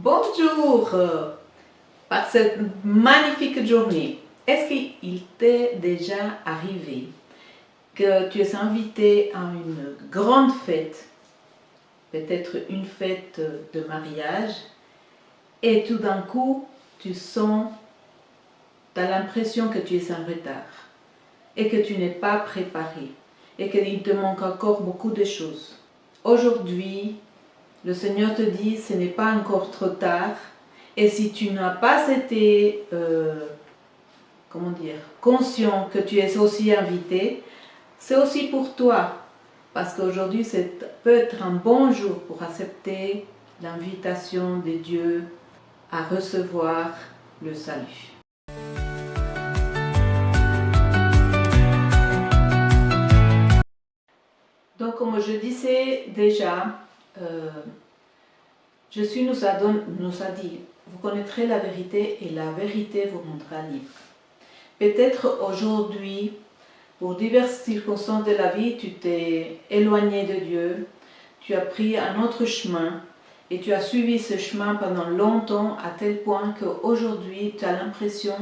Bonjour par cette magnifique journée. Est-ce qu'il t'est déjà arrivé que tu es invité à une grande fête, peut-être une fête de mariage, et tout d'un coup, tu as l'impression que tu es en retard et que tu n'es pas préparé et qu'il te manque encore beaucoup de choses. Aujourd'hui, le Seigneur te dit, ce n'est pas encore trop tard. Et si tu n'as pas été, conscient que tu es aussi invité, c'est aussi pour toi. Parce qu'aujourd'hui, peut être un bon jour pour accepter l'invitation de Dieu à recevoir le salut. Donc, comme je disais déjà, Jésus nous a dit, vous connaîtrez la vérité et la vérité vous rendra libre. Peut-être aujourd'hui, pour diverses circonstances de la vie, tu t'es éloigné de Dieu, tu as pris un autre chemin et tu as suivi ce chemin pendant longtemps à tel point qu'aujourd'hui tu as l'impression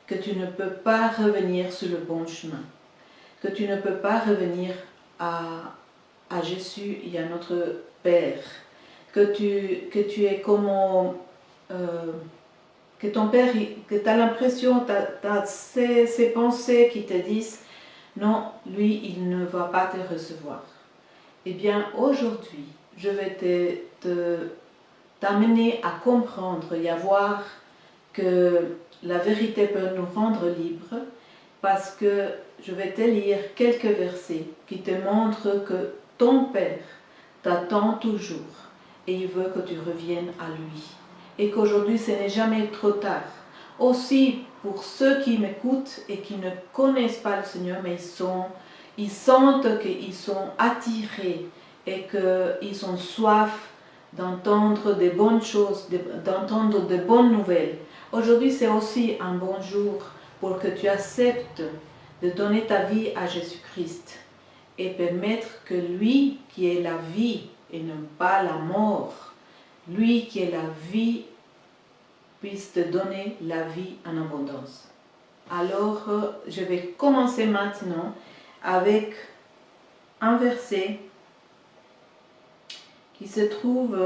que tu ne peux pas revenir sur le bon chemin, que tu ne peux pas revenir à Jésus et à notre Père. Que tu es comme que ton père, que tu as l'impression, tu as ces pensées qui te disent non, lui il ne va pas te recevoir. Eh bien aujourd'hui je vais t'amener à comprendre et à voir que la vérité peut nous rendre libres, parce que je vais te lire quelques versets qui te montrent que ton Père t'attend toujours et il veut que tu reviennes à lui. Et qu'aujourd'hui, ce n'est jamais trop tard. Aussi, pour ceux qui m'écoutent et qui ne connaissent pas le Seigneur, mais ils sentent qu'ils sont attirés et qu'ils ont soif d'entendre des bonnes choses, d'entendre de bonnes nouvelles. Aujourd'hui, c'est aussi un bon jour pour que tu acceptes de donner ta vie à Jésus-Christ et permettre que lui, qui est la vie, et non pas la mort, lui qui est la vie, puisse te donner la vie en abondance. Alors, je vais commencer maintenant avec un verset qui se trouve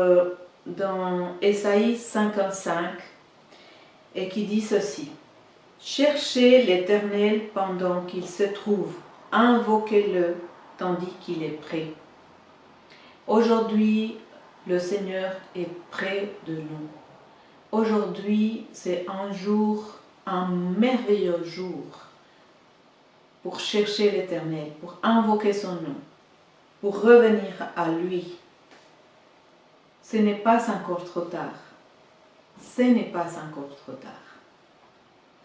dans Ésaïe 55 et qui dit ceci: Cherchez l'Éternel pendant qu'il se trouve, invoquez-le tandis qu'il est près. Aujourd'hui, le Seigneur est près de nous. Aujourd'hui, c'est un jour, un merveilleux jour pour chercher l'Éternel, pour invoquer son nom, pour revenir à lui. Ce n'est pas encore trop tard. Ce n'est pas encore trop tard.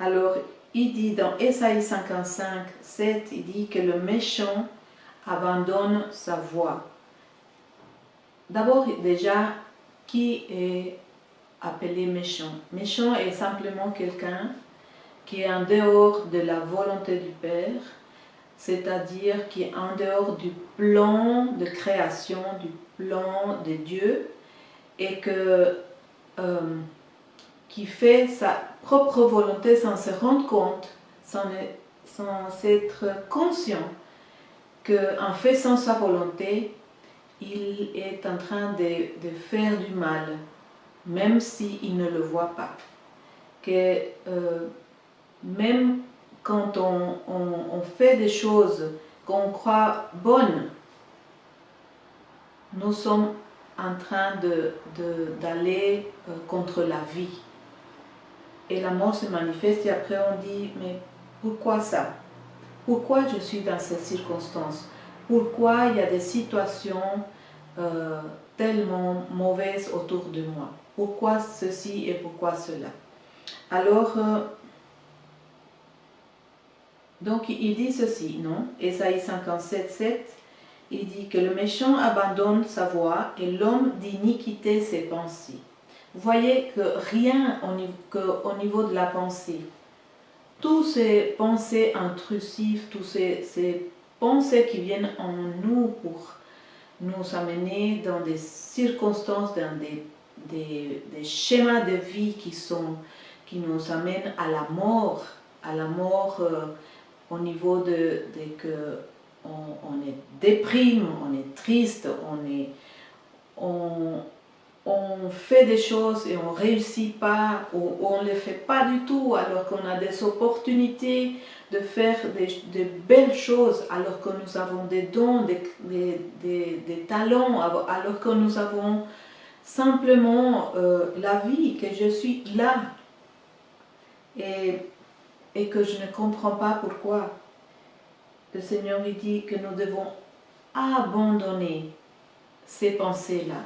Alors, il dit dans Ésaïe 55, 7, il dit que le méchant abandonne sa voie. D'abord, déjà, qui est appelé méchant? Méchant est simplement quelqu'un qui est en dehors de la volonté du Père, c'est-à-dire qui est en dehors du plan de création, du plan de Dieu, et qui fait sa propre volonté sans se rendre compte, sans être conscient qu'en faisant sa volonté, il est en train de faire du mal, même s'il ne le voit pas. Que même quand on fait des choses qu'on croit bonnes, nous sommes en train d'aller contre la vie. Et la mort se manifeste et après on dit, mais pourquoi ça? Pourquoi je suis dans ces circonstances? Pourquoi il y a des situations tellement mauvaises autour de moi? Pourquoi ceci et pourquoi cela? Alors, donc il dit ceci, non? Ésaïe 57, 7, il dit que le méchant abandonne sa voie et l'homme d'iniquité ses pensées. Vous voyez que rien qu'au niveau de la pensée, toutes ces pensées intrusives, toutes ces pensées qui viennent en nous pour nous amener dans des circonstances, dans des schémas de vie qui nous amènent à la mort au niveau de que on est déprime, on est triste, on fait des choses et on ne réussit pas, ou on ne les fait pas du tout, alors qu'on a des opportunités de faire de belles choses, alors que nous avons des dons, des talents, alors que nous avons simplement la vie, que je suis là, et que je ne comprends pas pourquoi. Le Seigneur lui dit que nous devons abandonner ces pensées-là.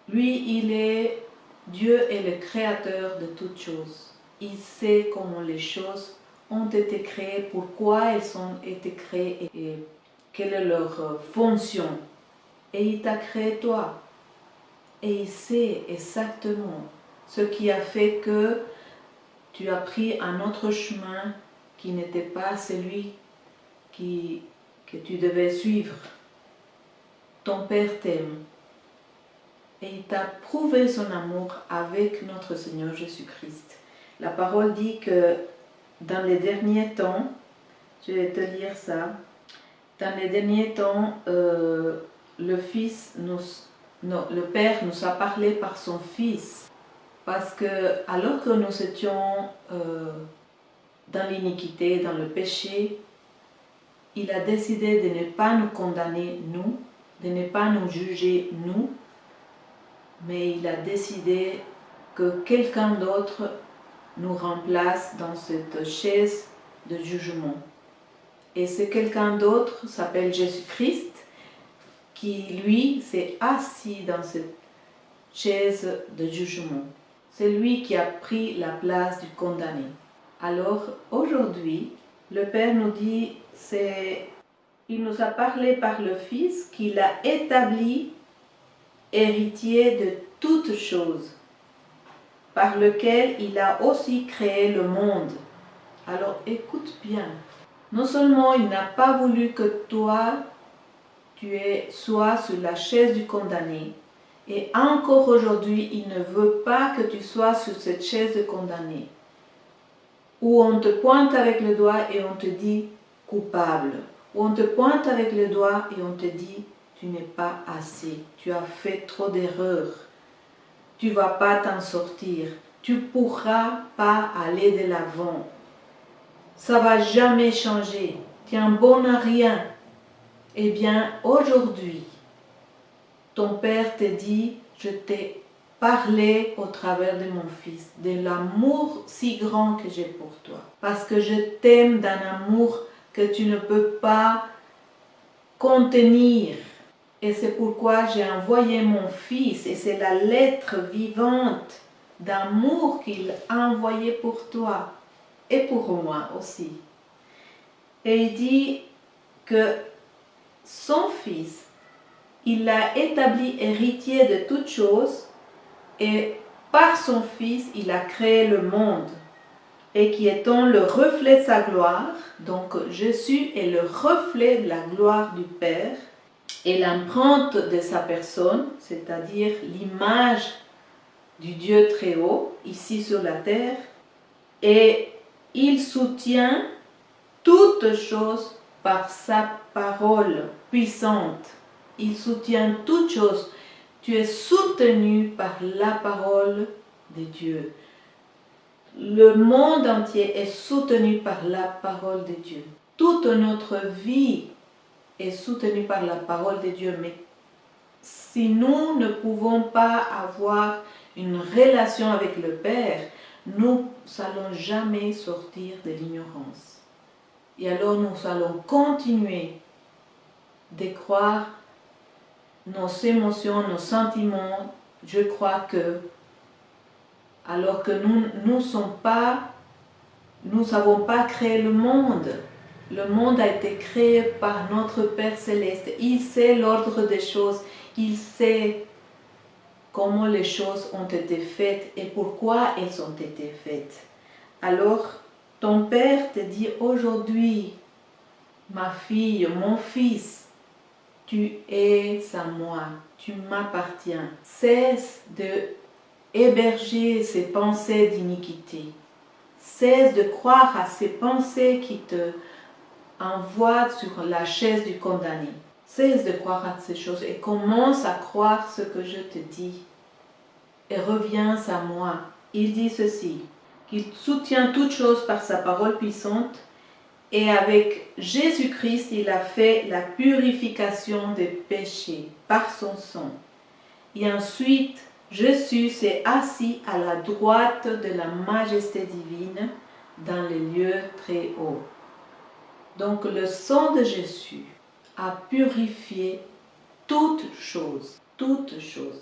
Lui, il est Dieu est le créateur de toutes choses. Il sait comment les choses ont été créées, pourquoi elles ont été créées et quelle est leur fonction. Et il t'a créé toi. Et il sait exactement ce qui a fait que tu as pris un autre chemin qui n'était pas celui que tu devais suivre. Ton Père t'aime. Et il t'a prouvé son amour avec notre Seigneur Jésus-Christ. La parole dit que dans les derniers temps, je vais te lire ça, dans les derniers temps, le Père nous a parlé par son Fils. Parce que alors que nous étions dans l'iniquité, dans le péché, il a décidé de ne pas nous condamner, nous, de ne pas nous juger, nous, mais il a décidé que quelqu'un d'autre nous remplace dans cette chaise de jugement. Et ce quelqu'un d'autre s'appelle Jésus-Christ, qui lui s'est assis dans cette chaise de jugement. C'est lui qui a pris la place du condamné. Alors aujourd'hui, le Père nous dit, il nous a parlé par le Fils qu'il a établi héritier de toutes choses, par lequel il a aussi créé le monde. Alors écoute bien, non seulement il n'a pas voulu que toi, sois sur la chaise du condamné, et encore aujourd'hui, il ne veut pas que tu sois sur cette chaise de condamné, où on te pointe avec le doigt et on te dit coupable, où on te pointe avec le doigt et on te dit tu n'es pas assez, tu as fait trop d'erreurs, tu ne vas pas t'en sortir, tu ne pourras pas aller de l'avant, ça ne va jamais changer, tu es un bon à rien. Eh bien, aujourd'hui, ton Père te dit, je t'ai parlé au travers de mon Fils, de l'amour si grand que j'ai pour toi. Parce que je t'aime d'un amour que tu ne peux pas contenir. Et c'est pourquoi j'ai envoyé mon Fils, et c'est la lettre vivante d'amour qu'il a envoyée pour toi, et pour moi aussi. Et il dit que son Fils, il l'a établi héritier de toutes choses, et par son Fils, il a créé le monde, et qui étant le reflet de sa gloire, donc Jésus est le reflet de la gloire du Père, et l'empreinte de sa personne, c'est-à-dire l'image du Dieu très haut, ici sur la terre, et il soutient toutes choses par sa parole puissante. Il soutient toutes choses. Tu es soutenu par la parole de Dieu. Le monde entier est soutenu par la parole de Dieu. Toute notre vie est soutenue par la parole de Dieu. Mais si nous ne pouvons pas avoir une relation avec le Père, nous n'allons jamais sortir de l'ignorance. Et alors nous allons continuer de croire nos émotions, nos sentiments. Je crois que, alors que nous n'avons pas créé le monde a été créé par notre Père Céleste. Il sait l'ordre des choses, il sait comment les choses ont été faites et pourquoi elles ont été faites. Alors, ton Père te dit aujourd'hui, ma fille, mon fils, tu es à moi, tu m'appartiens. Cesse de héberger ces pensées d'iniquité. Cesse de croire à ces pensées qui te envoient sur la chaise du condamné. Cesse de croire à ces choses et commence à croire ce que je te dis. Et reviens à moi. Il dit ceci, qu'il soutient toutes choses par sa parole puissante, et avec Jésus-Christ, il a fait la purification des péchés par son sang. Et ensuite, Jésus s'est assis à la droite de la majesté divine dans les lieux très hauts. Donc le sang de Jésus a purifié toutes choses, toutes choses.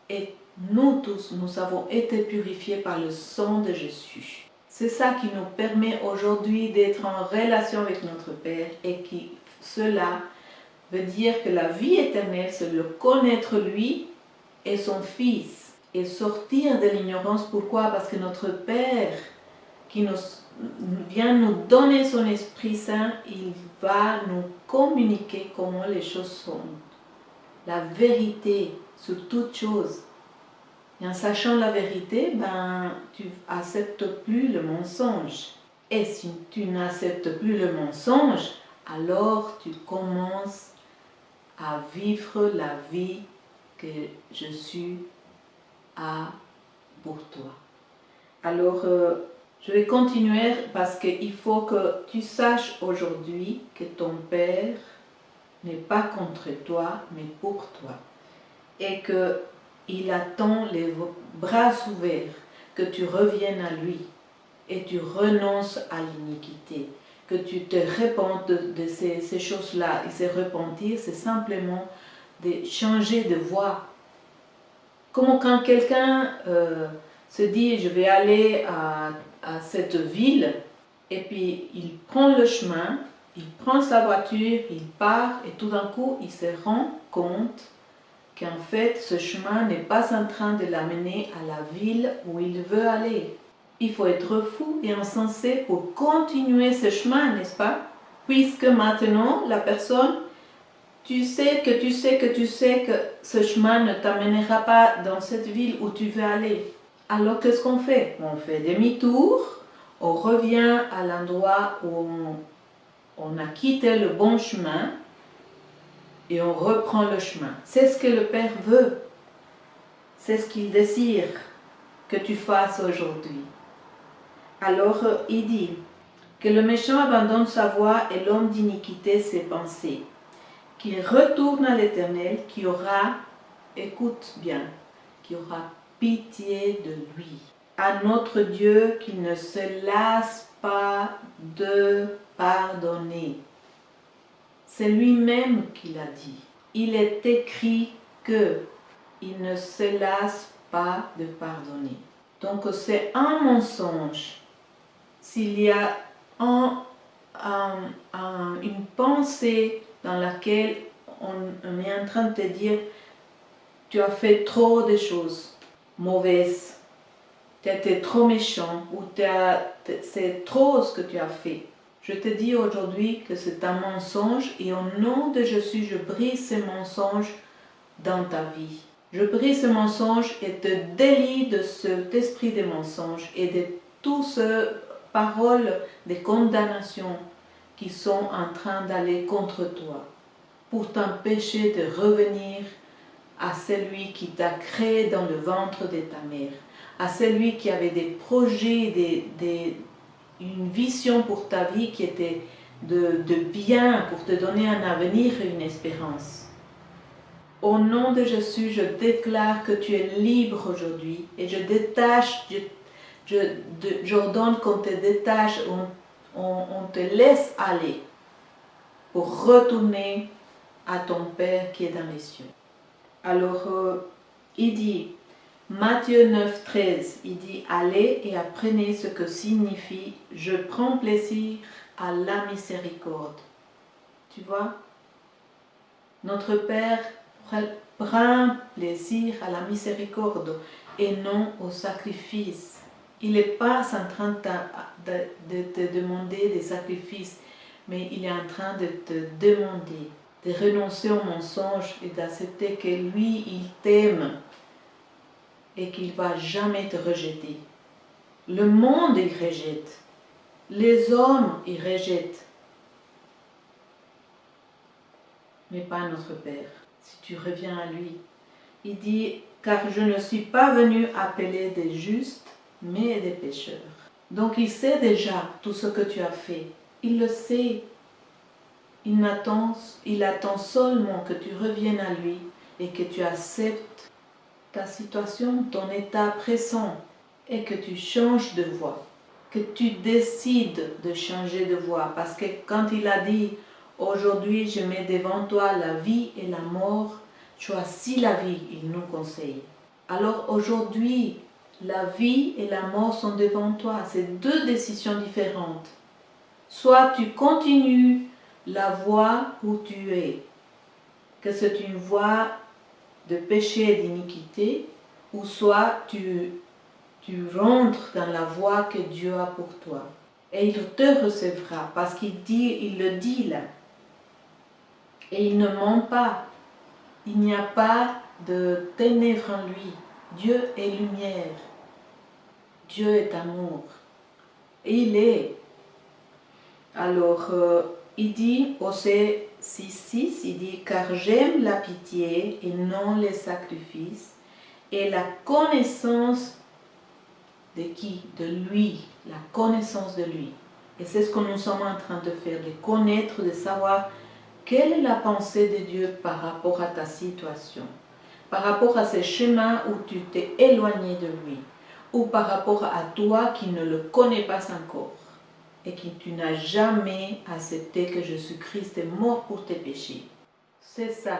Et nous tous, nous avons été purifiés par le sang de Jésus. C'est ça qui nous permet aujourd'hui d'être en relation avec notre Père et qui, cela veut dire que la vie éternelle, c'est le connaître lui et son Fils et sortir de l'ignorance. Pourquoi? Parce que notre Père qui vient nous donner son Esprit Saint, il va nous communiquer comment les choses sont. La vérité sur toutes choses. Et en sachant la vérité, tu n'acceptes plus le mensonge. Et si tu n'acceptes plus le mensonge, alors tu commences à vivre la vie que Jésus a pour toi. Alors, je vais continuer parce qu'il faut que tu saches aujourd'hui que ton Père n'est pas contre toi, mais pour toi. Et qu'il attend les bras ouverts, que tu reviennes à lui et tu renonces à l'iniquité, que tu te répandes de ces choses-là. Et se repentir, c'est simplement de changer de voie. Comme quand quelqu'un se dit, je vais aller à cette ville, et puis il prend le chemin, il prend sa voiture, il part, et tout d'un coup, il se rend compte qu'en fait, ce chemin n'est pas en train de l'amener à la ville où il veut aller. Il faut être fou et insensé pour continuer ce chemin, n'est-ce pas? Puisque maintenant, la personne, tu sais que ce chemin ne t'amènera pas dans cette ville où tu veux aller. Alors, qu'est-ce qu'on fait? On fait demi-tour, on revient à l'endroit où on a quitté le bon chemin, et on reprend le chemin. C'est ce que le Père veut. C'est ce qu'il désire que tu fasses aujourd'hui. Alors, il dit que le méchant abandonne sa voie et l'homme d'iniquité ses pensées. Qu'il retourne à l'Éternel qui aura, écoute bien, qui aura pitié de lui. À notre Dieu qui ne se lasse pas de pardonner. C'est lui-même qui l'a dit. Il est écrit que il ne se lasse pas de pardonner. Donc c'est un mensonge. S'il y a une pensée dans laquelle on est en train de te dire tu as fait trop de choses mauvaises, tu as été trop méchant ou c'est trop ce que tu as fait. Je te dis aujourd'hui que c'est un mensonge et au nom de Jésus, je brise ce mensonge dans ta vie. Je brise ce mensonge et te délie de cet esprit de mensonge et de toutes ces paroles de condamnation qui sont en train d'aller contre toi pour t'empêcher de revenir à celui qui t'a créé dans le ventre de ta mère, à celui qui avait des projets, une vision pour ta vie qui était de bien, pour te donner un avenir et une espérance. Au nom de Jésus, je déclare que tu es libre aujourd'hui et j'ordonne qu'on te détache, on te laisse aller pour retourner à ton Père qui est dans les cieux. Alors, il dit, Matthieu 9, 13, il dit, allez et apprenez ce que signifie je prends plaisir à la miséricorde. Tu vois, notre Père prend plaisir à la miséricorde et non au sacrifice. Il n'est pas en train de te demander des sacrifices, mais il est en train de te demander de renoncer au mensonge et d'accepter que lui, il t'aime et qu'il ne va jamais te rejeter. Le monde, il rejette. Les hommes, ils rejettent. Mais pas notre Père. Si tu reviens à lui, il dit, car je ne suis pas venu appeler des justes, mais des pécheurs. Donc il sait déjà tout ce que tu as fait. Il le sait. Il attend seulement que tu reviennes à lui et que tu acceptes ta situation, ton état présent et que tu changes de voie. Que tu décides de changer de voie. Parce que quand il a dit, aujourd'hui je mets devant toi la vie et la mort, choisis la vie, il nous conseille. Alors aujourd'hui, la vie et la mort sont devant toi. C'est deux décisions différentes. Soit tu continues la voie où tu es, que c'est une voie de péché et d'iniquité, ou soit tu rentres dans la voie que Dieu a pour toi. Et il te recevra, parce il le dit là. Et il ne ment pas. Il n'y a pas de ténèbres en lui. Dieu est lumière. Dieu est amour. Et il est. Alors, il dit, Osée 6:6, il dit, car j'aime la pitié et non les sacrifices, et la connaissance de qui? De lui, la connaissance de lui. Et c'est ce que nous sommes en train de faire, de connaître, de savoir quelle est la pensée de Dieu par rapport à ta situation, par rapport à ce chemin où tu t'es éloigné de lui, ou par rapport à toi qui ne le connais pas encore et que tu n'as jamais accepté que Jésus-Christ est mort pour tes péchés. C'est ça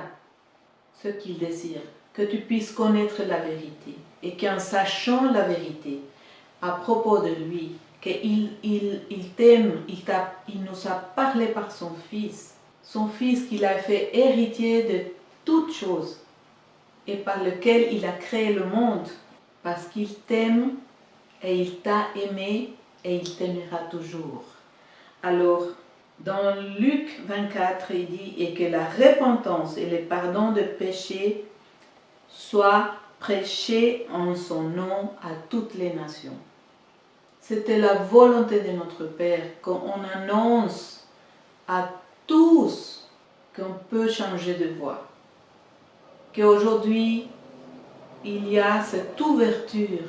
ce qu'il désire, que tu puisses connaître la vérité et qu'en sachant la vérité à propos de lui, qu'il t'aime, il nous a parlé par son Fils qu'il a fait héritier de toutes choses et par lequel il a créé le monde, parce qu'il t'aime et il t'a aimé et il t'aimera toujours. Alors, dans Luc 24, il dit, et que la repentance et le pardon de péché soient prêchés en son nom à toutes les nations. C'était la volonté de notre Père qu'on annonce à tous qu'on peut changer de voie. Qu'aujourd'hui, il y a cette ouverture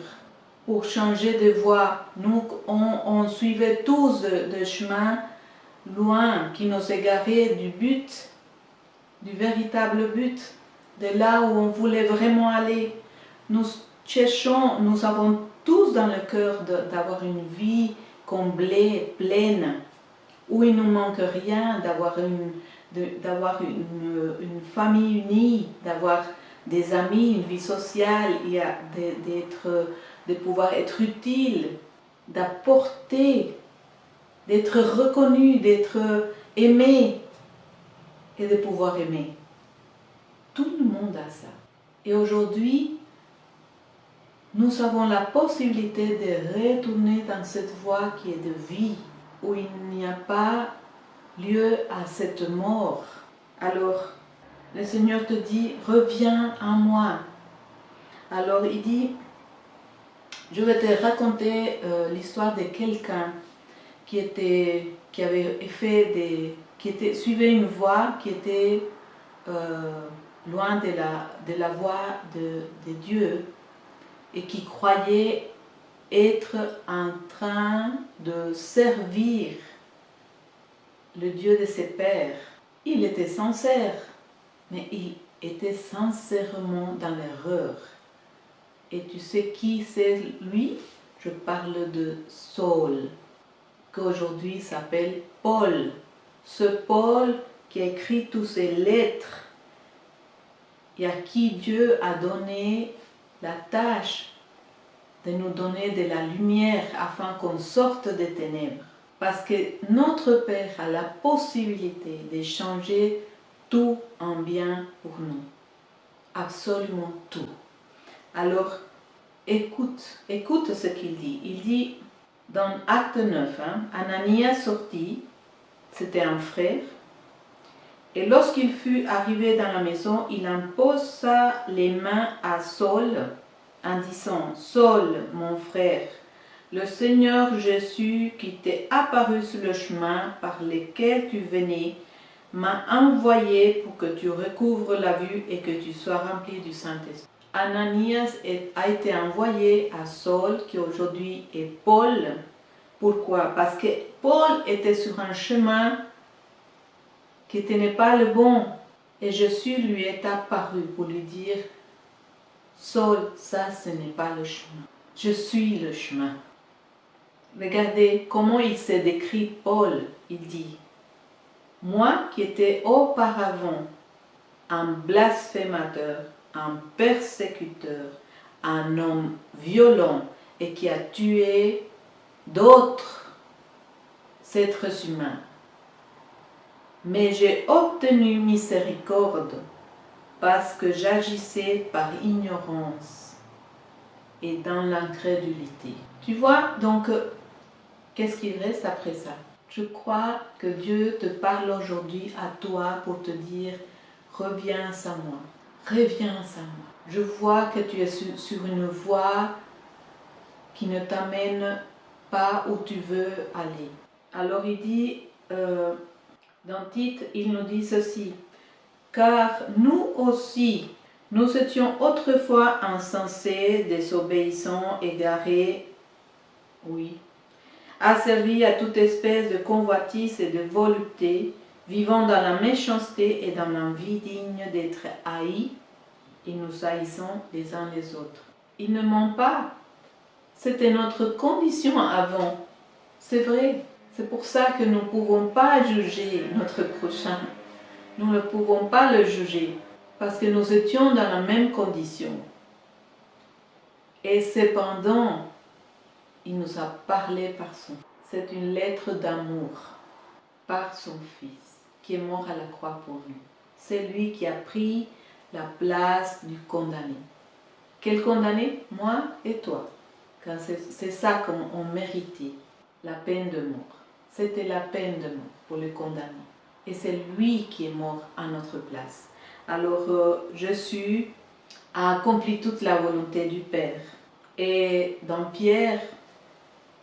pour changer de voie. Nous, on suivait tous des chemins loin qui nous égaraient du but, du véritable but, de là où on voulait vraiment aller. Nous cherchons, nous avons tous dans le cœur d'avoir une vie comblée, pleine, où il ne nous manque rien, d'avoir une famille unie, d'avoir des amis, une vie sociale, de pouvoir être utile, d'apporter, d'être reconnu, d'être aimé et de pouvoir aimer. Tout le monde a ça. Et aujourd'hui, nous avons la possibilité de retourner dans cette voie qui est de vie, où il n'y a pas lieu à cette mort. Alors, le Seigneur te dit, reviens à moi. Alors il dit, je vais te raconter l'histoire de quelqu'un qui suivait une voie qui était loin de la voie de Dieu et qui croyait être en train de servir le Dieu de ses pères. Il était sincère, mais il était sincèrement dans l'erreur. Et tu sais qui c'est lui? Je parle de Saul, qu'aujourd'hui s'appelle Paul. Ce Paul qui a écrit toutes ces lettres et à qui Dieu a donné la tâche de nous donner de la lumière afin qu'on sorte des ténèbres. Parce que notre Père a la possibilité de changer tout en bien pour nous. Absolument tout. Alors, écoute ce qu'il dit. Il dit dans Acte 9, Ananias sortit, c'était un frère, Et lorsqu'il fut arrivé dans la maison, il imposa les mains à Saul en disant, Saul, mon frère, le Seigneur Jésus qui t'est apparu sur le chemin par lequel tu venais, m'a envoyé pour que tu recouvres la vue et que tu sois rempli du Saint-Esprit. Ananias a été envoyé à Saul, qui aujourd'hui est Paul. Pourquoi? Parce que Paul était sur un chemin qui n'est pas le bon. Et Jésus lui est apparu pour lui dire, Saul, ça ce n'est pas le chemin. Je suis le chemin. Regardez comment il s'est décrit Paul. Il dit, moi qui étais auparavant un blasphémateur, un persécuteur, un homme violent et qui a tué d'autres êtres humains. Mais j'ai obtenu miséricorde parce que j'agissais par ignorance et dans l'incrédulité. Tu vois, donc, qu'est-ce qu'il reste après ça? Je crois que Dieu te parle aujourd'hui à toi pour te dire, reviens à moi, reviens à moi. Je vois que tu es sur une voie qui ne t'amène pas où tu veux aller. Alors il dit, dans Tite, il nous dit ceci, car nous aussi, nous étions autrefois insensés, désobéissants, égarés, oui, asservis à toute espèce de convoitise et de volupté, vivant dans la méchanceté et dans l'envie digne d'être haïs, et nous haïssons les uns les autres. Il ne ment pas. C'était notre condition avant. C'est vrai. C'est pour ça que nous ne pouvons pas juger notre prochain. Nous ne pouvons pas le juger. Parce que nous étions dans la même condition. Et cependant, il nous a parlé par son Fils. C'est une lettre d'amour par son Fils qui est mort à la croix pour nous. C'est lui qui a pris la place du condamné. Quel condamné? Moi et toi. Car c'est ça qu'on méritait, la peine de mort. C'était la peine de mort pour le condamné. Et c'est lui qui est mort à notre place. Alors Jésus a accompli toute la volonté du Père. Et dans Pierre,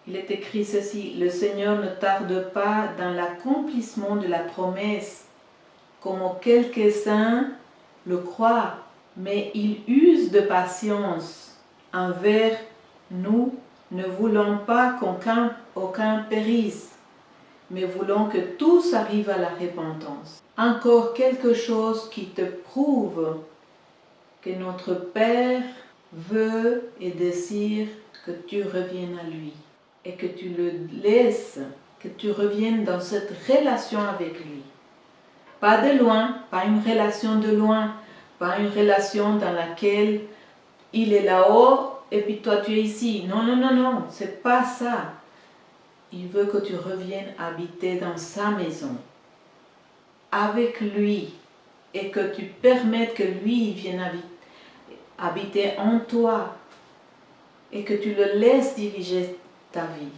il est écrit ceci, le Seigneur ne tarde pas dans l'accomplissement de la promesse, comme quelques-uns le croient, mais il use de patience envers nous, ne voulant pas qu'aucun périsse, mais voulant que tous arrivent à la repentance. Encore quelque chose qui te prouve que notre Père veut et désire que tu reviennes à lui et que tu le laisses, que tu reviennes dans cette relation avec lui. Pas de loin, pas une relation de loin, pas une relation dans laquelle il est là-haut et puis toi tu es ici. Non, non, non, non, c'est pas ça. Il veut que tu reviennes habiter dans sa maison, avec lui, et que tu permettes que lui vienne habiter en toi, et que tu le laisses diriger ta vie.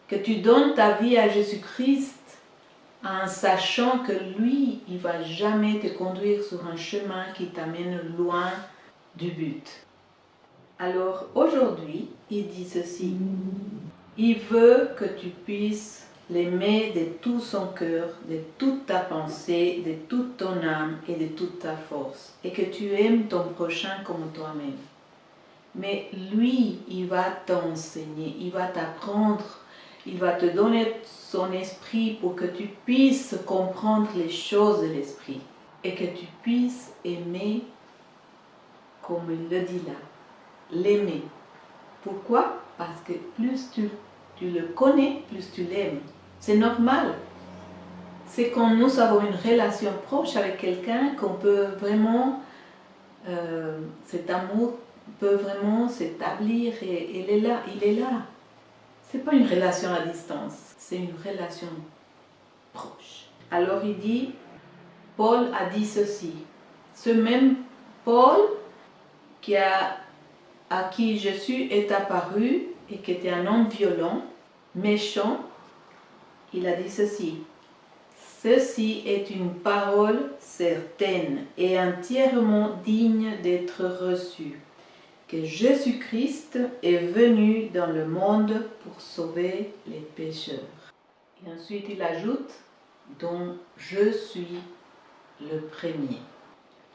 Que tu donnes ta vie à Jésus-Christ en sachant que lui, il ne va jamais te conduire sur un chemin qui t'amène loin du but. Alors aujourd'hui, il dit ceci, il veut que tu puisses l'aimer de tout son cœur, de toute ta pensée, de toute ton âme et de toute ta force, et que tu aimes ton prochain comme toi-même. Mais lui, il va t'enseigner, il va t'apprendre, il va te donner son esprit pour que tu puisses comprendre les choses de l'esprit et que tu puisses aimer comme il le dit là, l'aimer. Pourquoi? Parce que plus tu le connais, plus tu l'aimes. C'est normal. C'est quand nous avons une relation proche avec quelqu'un qu'on peut vraiment, cet amour peut vraiment s'établir et il est là, il est là. C'est pas une relation à distance, c'est une relation proche. Alors il dit, Paul a dit ceci, ce même Paul à qui Jésus est apparu et qui était un homme violent, méchant, il a dit ceci, Ceci est une parole certaine et entièrement digne d'être reçue, que Jésus-Christ est venu dans le monde pour sauver les pécheurs. Et ensuite il ajoute, dont je suis le premier.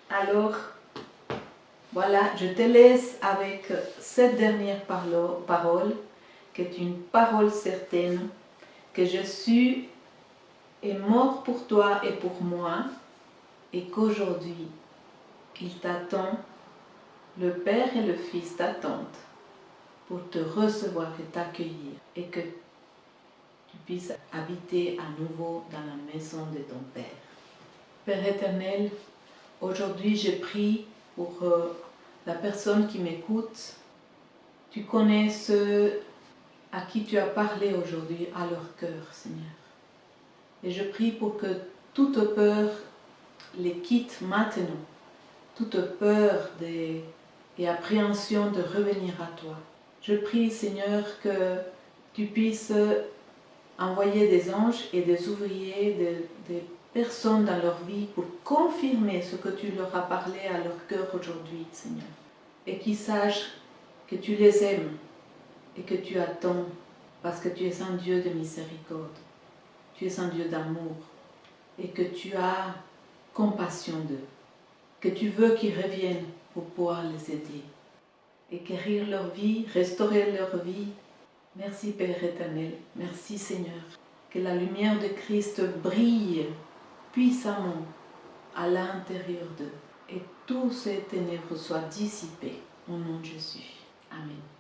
Alors, voilà, je te laisse avec cette dernière parole, qui est une parole certaine, que Jésus est mort pour toi et pour moi, et qu'aujourd'hui, il t'attend, le Père et le Fils t'attendent pour te recevoir et t'accueillir, et que tu puisses habiter à nouveau dans la maison de ton Père. Père éternel, aujourd'hui je prie pour la personne qui m'écoute. Tu connais ceux à qui tu as parlé aujourd'hui à leur cœur, Seigneur. Et je prie pour que toute peur les quitte maintenant, toute peur et appréhension de revenir à toi. Je prie, Seigneur, que tu puisses envoyer des anges et des ouvriers, des personnes dans leur vie pour confirmer ce que tu leur as parlé à leur cœur aujourd'hui, Seigneur. Et qu'ils sachent que tu les aimes et que tu attends parce que tu es un Dieu de miséricorde. Tu es un Dieu d'amour et que tu as compassion d'eux, que tu veux qu'ils reviennent pour pouvoir les aider et guérir leur vie, restaurer leur vie. Merci Père éternel, merci Seigneur, que la lumière de Christ brille puissamment à l'intérieur d'eux et tous ces ténèbres soient dissipées au nom de Jésus. Amen.